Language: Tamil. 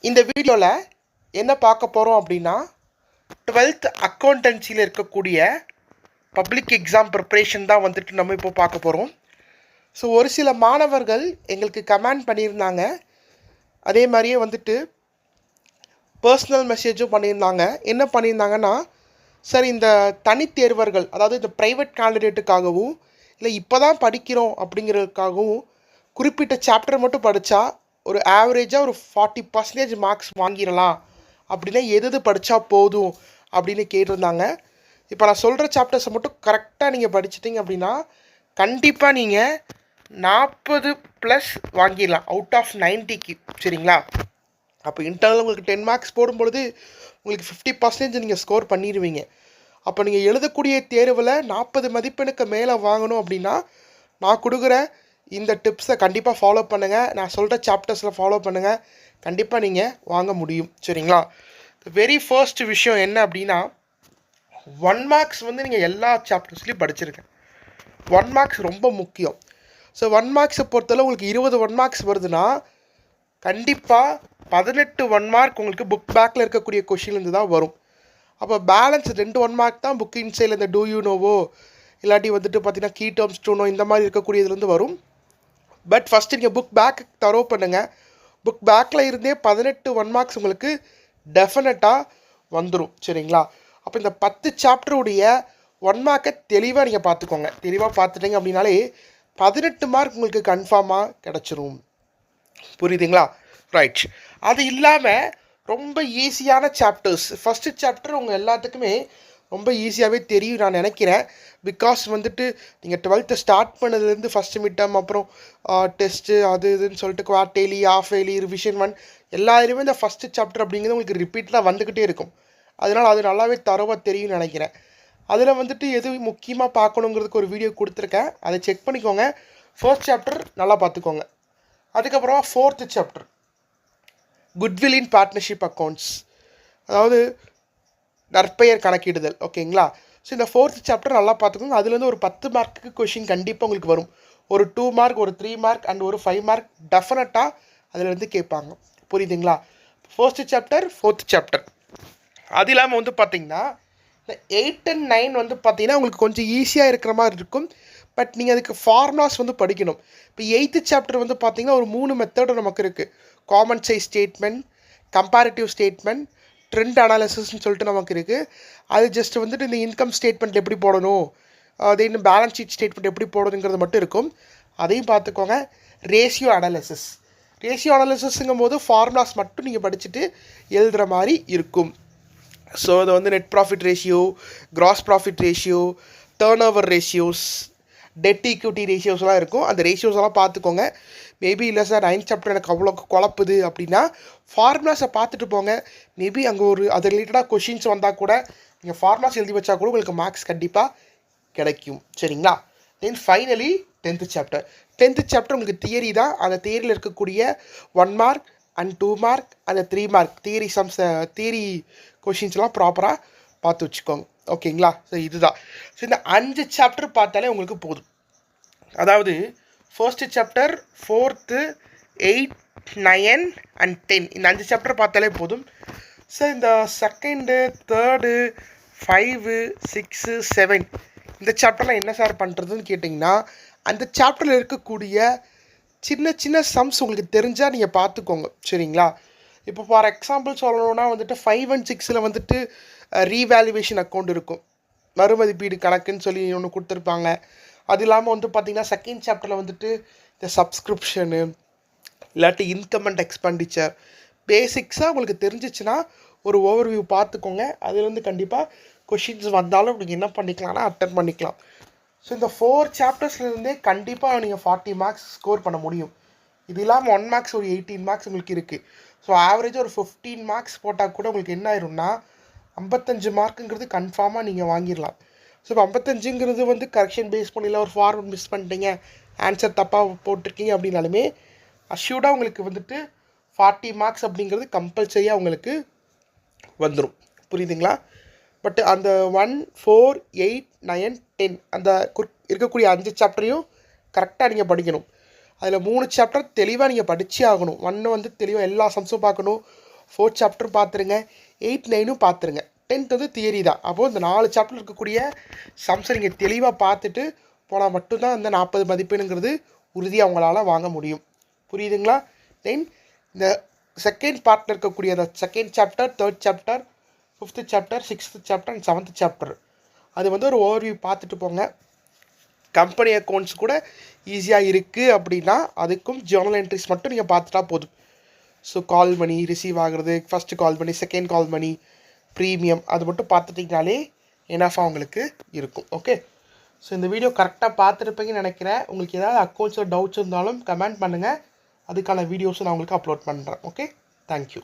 இந்த வீடியோவில் என்ன பார்க்க போகிறோம் அப்படின்னா 12th அக்கௌண்டன்சியில் இருக்கக்கூடிய பப்ளிக் எக்ஸாம் ப்ரிப்ரேஷன் தான் வந்துட்டு நம்ம இப்போ பார்க்க போகிறோம். ஸோ ஒரு சில மாணவர்கள் எங்களுக்கு கமெண்ட் பண்ணியிருந்தாங்க, அதே மாதிரியே வந்துட்டு பர்சனல் மெசேஜும் பண்ணியிருந்தாங்க. என்ன பண்ணியிருந்தாங்கன்னா, சார் இந்த தனித்தேர்வர்கள், அதாவது இந்த ப்ரைவேட் கேண்டிடேட்டுக்காகவும் இல்லை இப்போ தான் படிக்கிறோம் அப்படிங்கிறதுக்காகவும் குறிப்பிட்ட சாப்டர் மட்டும் படித்தா ஒரு ஆவரேஜாக ஒரு 40% மார்க்ஸ் வாங்கிடலாம் அப்படின்னா எது படித்தா போதும் அப்படின்னு கேட்டிருந்தாங்க. இப்போ நான் சொல்கிற சாப்டர்ஸை மட்டும் கரெக்டாக நீங்கள் படிச்சிட்டிங்க அப்படின்னா கண்டிப்பாக நீங்கள் 40+ வாங்கிடலாம் அவுட் ஆஃப் 90க்கு. சரிங்களா? அப்போ இன்டர்னல் உங்களுக்கு 10 மார்க்ஸ் போடும்பொழுது உங்களுக்கு 50% நீங்கள் ஸ்கோர் பண்ணிடுவீங்க. அப்போ நீங்கள் எழுதக்கூடிய தேர்வில் 40 மதிப்பெண்ணுக்கு மேலே வாங்கணும் அப்படின்னா நான் கொடுக்குற இந்த டிப்ஸை கண்டிப்பாக ஃபாலோ பண்ணுங்கள். நான் சொல்கிற சாப்டர்ஸில் ஃபாலோ பண்ணுங்கள், கண்டிப்பாக நீங்கள் வாங்க முடியும். சரிங்களா? வெரி ஃபர்ஸ்ட் விஷயம் என்ன அப்படின்னா, 1 மார்க்ஸ் வந்து நீங்கள் எல்லா சாப்டர்ஸ்லையும் படிச்சிருக்கேன். 1 மார்க்ஸ் ரொம்ப முக்கியம். ஸோ 1 மார்க்ஸை பொறுத்தளவு உங்களுக்கு 20 1 மார்க்ஸ் வருதுன்னா கண்டிப்பாக 18 1 மார்க் உங்களுக்கு புக் பேக்கில் இருக்கக்கூடிய கொஷின்லேருந்து தான் வரும். அப்போ பேலன்ஸ் 2 1 மார்க் தான் புக் இன்சைடில் இந்த டூ யூ நோவோ இல்லாட்டி வந்துட்டு பார்த்தீங்கன்னா கீ டேர்ம்ஸ் டூ நோ இந்த மாதிரி இருக்கக்கூடியதுலேருந்து வரும். பட் ஃபஸ்ட்டு நீங்கள் புக் பேக் தரோ பண்ணுங்கள். புக் பேக்கில் இருந்தே 18 1 மார்க்ஸ் உங்களுக்கு டெஃபினட்டாக வந்துடும். சரிங்களா? அப்போ இந்த 10 சாப்டருடைய 1 மார்க்கை தெளிவாக நீங்கள் பார்த்துக்கோங்க. தெளிவாக பார்த்துட்டிங்க அப்படின்னாலே 18 மார்க் உங்களுக்கு கன்ஃபார்மாக கிடச்சிரும். புரியுதுங்களா? ரைட். அது இல்லாமல் ரொம்ப ஈஸியான சாப்டர்ஸ், ஃபஸ்ட்டு சாப்டர் உங்கள் எல்லாத்துக்குமே ரொம்ப ஈஸியாகவே தெரியும் நான் நினைக்கிறேன். பிகாஸ் வந்துட்டு நீங்கள் 12th ஸ்டார்ட் பண்ணதுலேருந்து ஃபஸ்ட்டு மிட் டேர்ம், அப்புறம் டெஸ்ட்டு, அது இதுன்னு சொல்லிட்டு குவார்டேலி, ஆஃப் ஏலி, ரிவிஷன் 1 எல்லாருமே இந்த ஃபஸ்ட்டு சாப்டர் அப்படிங்கிறது உங்களுக்கு ரிப்பீட்டாக வந்துக்கிட்டே இருக்கும். அதனால் அது நல்லாவே தரவாக தெரியும்னு நினைக்கிறேன். அதில் வந்துட்டு எது முக்கியமாக பார்க்கணுங்கிறதுக்கு ஒரு வீடியோ கொடுத்துருக்கேன், அதை செக் பண்ணிக்கோங்க. ஃபர்ஸ்ட் சாப்டர் நல்லா பார்த்துக்கோங்க. அதுக்கப்புறமா 4th சாப்டர் குட்வில் இன் பார்ட்னர்ஷிப் அக்கௌண்ட்ஸ், அதாவது நற்பெயர் கணக்கிடுதல். ஓகேங்களா? ஸோ இந்த 4th சாப்டர் நல்லா பார்த்துக்கோங்க. அதுலேருந்து ஒரு 10 மார்க்குக்கு கொஷின் கண்டிப்பாக உங்களுக்கு வரும். ஒரு 2 மார்க், ஒரு 3 மார்க் அண்ட் ஒரு 5 மார்க் டெஃபினட்டாக அதிலேருந்து கேட்பாங்க. புரியுதுங்களா? First chapter, 4th chapter. அது இல்லாமல் வந்து பார்த்திங்கன்னா இந்த 8 and 9 வந்து பார்த்திங்கன்னா உங்களுக்கு கொஞ்சம் ஈஸியாக இருக்கிற மாதிரி இருக்கும். பட் நீங்கள் அதுக்கு ஃபார்முலாஸ் வந்து படிக்கணும். இப்போ 8th சாப்டர் வந்து பார்த்திங்கன்னா ஒரு 3 மெத்தடு நமக்கு இருக்குது. Common size statement, comparative statement, trend அனாலிசிஸ்ன்னு சொல்லிட்டு நமக்கு இருக்குது. அது ஜஸ்ட் வந்துட்டு இந்த இன்கம் ஸ்டேட்மெண்ட் எப்படி போடணும், அது இன்னும் பேலன்ஸ் ஷீட் ஸ்டேட்மெண்ட் எப்படி போடணுங்கிறது மட்டும் இருக்கும். அதையும் பார்த்துக்கோங்க. ரேஷியோ அனாலிசிஸ், ரேஷியோ அனாலிசிஸுங்கும் போது ஃபார்முலாஸ் மட்டும் நீங்கள் படிச்சுட்டு எழுதுகிற மாதிரி இருக்கும். ஸோ அது வந்து net profit ratio, gross profit ratio, turnover ratios, debt equity ரேஷியோஸ்லாம் இருக்கும். அந்த ரேஷியோஸ்லாம் பார்த்துக்கோங்க. மேபி இல்லை சார் 9th சாப்டர் எனக்கு அவ்வளோ குழப்புது அப்படின்னா ஃபார்முலாஸை பார்த்துட்டு போங்க. மேபி அங்கே ஒரு அது ரிலேட்டடாக கொஷின்ஸ் வந்தால் கூட நீங்கள் ஃபார்முலாஸ் எழுதி வச்சா கூட உங்களுக்கு மார்க்ஸ் கண்டிப்பாக கிடைக்கும். சரிங்களா? Then finally 10th chapter. 10th chapter உங்களுக்கு தியரி தான். அந்த தியரியில் இருக்கக்கூடிய 1 மார்க் அண்ட் 2 மார்க் அந்த 3 மார்க் தியரி சம்ஸ், தியரி கொஷின்ஸ்லாம் ப்ராப்பராக பார்த்து வச்சுக்கோங்க. ஓகேங்களா? ஸோ இதுதான். ஸோ இந்த 5 சாப்டர் பார்த்தாலே உங்களுக்கு போதும். அதாவது ஃபர்ஸ்ட் சாப்டர், 4th, 8, 9 and 10 இந்த 5 சாப்டர் பார்த்தாலே போதும். ஸோ இந்த 2nd, 3rd, 5, 6, 7 இந்த சாப்டர்லாம் என்ன சார் பண்ணுறதுன்னு கேட்டிங்கன்னா, அந்த சாப்டரில் இருக்கக்கூடிய சின்ன சின்ன சம்ஸ் உங்களுக்கு தெரிஞ்சால் நீங்கள் பார்த்துக்கோங்க. சரிங்களா? இப்போ ஃபார் எக்ஸாம்பிள் சொல்லணுன்னா வந்துட்டு 5 and 6 வந்துட்டு ரீவேல்யூவேஷன் அக்கௌண்ட் இருக்கும், மறுமதிப்பீடு கணக்குன்னு சொல்லி ஒன்று கொடுத்துருப்பாங்க. அது இல்லாமல் வந்து பார்த்திங்கன்னா 2nd சாப்டரில் வந்துட்டு இந்த சப்ஸ்கிரிப்ஷனு இல்லாட்டி இன்கம் அண்ட் எக்ஸ்பெண்டிச்சர் பேசிக்ஸாக உங்களுக்கு தெரிஞ்சிச்சுன்னா ஒரு ஓவர்வியூ பார்த்துக்கோங்க. அதுலேருந்து கண்டிப்பாக கொஷின்ஸ் வந்தாலும் நீங்கள் என்ன பண்ணிக்கலாம்னா அட்டன் பண்ணிக்கலாம். ஸோ இந்த 4 சாப்டர்ஸ்லேருந்தே கண்டிப்பாக நீங்கள் 40 மார்க்ஸ் ஸ்கோர் பண்ண முடியும். இது இல்லாமல் 1 மார்க்ஸ் ஒரு 18 மார்க்ஸ் உங்களுக்கு இருக்குது. ஸோ ஆவரேஜாக ஒரு 15 மார்க்ஸ் போட்டால் கூட உங்களுக்கு என்ன ஆயிரும்னா 55 மார்க்குங்கிறது கன்ஃபார்மாக நீங்கள் வாங்கிடலாம். ஸோ இப்போ 55ங்கிறது வந்து கரெக்ஷன் பேஸ் பண்ணியில் ஒரு ஃபார்ம் மிஸ் பண்ணிட்டீங்க, ஆன்சர் தப்பாக போட்டிருக்கீங்க அப்படின்னாலுமே அஷ்யூர்டாக உங்களுக்கு வந்துட்டு 40 மார்க்ஸ் அப்படிங்கிறது கம்பல்சரியாக உங்களுக்கு வந்துடும். புரியுதுங்களா? பட் அந்த 1, 4, 8, 9, 10 அந்த இருக்கக்கூடிய 5 சாப்டரையும் கரெக்டாக நீங்கள் படிக்கணும். அதில் 3 சாப்டர் தெளிவாக நீங்கள் படித்தே ஆகணும். 1 வந்து தெளிவாக எல்லா சம்ஸும் பார்க்கணும், 4th சாப்டர் பார்த்துருங்க, 8, 9ம் பார்த்துருங்க. 10th வந்து தியரி தான். அப்போது இந்த 4 சாப்டர் இருக்கக்கூடிய சம்ஸை நீங்கள் தெளிவாக பார்த்துட்டு போனால் மட்டும்தான் அந்த 40 மதிப்பெண்ணுங்கிறது உறுதியாக அவங்களால வாங்க முடியும். புரியுதுங்களா? தென் இந்த செகண்ட் பார்ட்டில் இருக்கக்கூடிய அந்த second chapter, 3rd chapter, 5th chapter, 6th chapter and 7th chapter அது வந்து ஒரு ஓவர்வியூ பார்த்துட்டு போங்க. கம்பெனி அக்கௌண்ட்ஸ் கூட ஈஸியாக இருக்குது அப்படின்னா அதுக்கும் ஜேர்னல் என்ட்ரிஸ் மட்டும் நீங்கள் பார்த்துட்டா போதும். ஸோ கால் மணி ரிசீவ் ஆகுறது, ஃபஸ்ட்டு கால் மணி, செகண்ட் கால் மணி, ப்ரீமியம் அது மட்டும் பார்த்துட்டிங்கனாலே எனாஃபாக உங்களுக்கு இருக்கும். ஓகே, ஸோ இந்த வீடியோ கரெக்டாக பார்த்துருப்பீங்கன்னு நினைக்கிறேன். உங்களுக்கு ஏதாவது அக்கௌண்ட்ஸில் டவுட்ஸ் இருந்தாலும் கமெண்ட் பண்ணுங்கள். அதுக்கான வீடியோஸும் நான் உங்களுக்கு அப்லோட் பண்ணுறேன். Okay, thank you.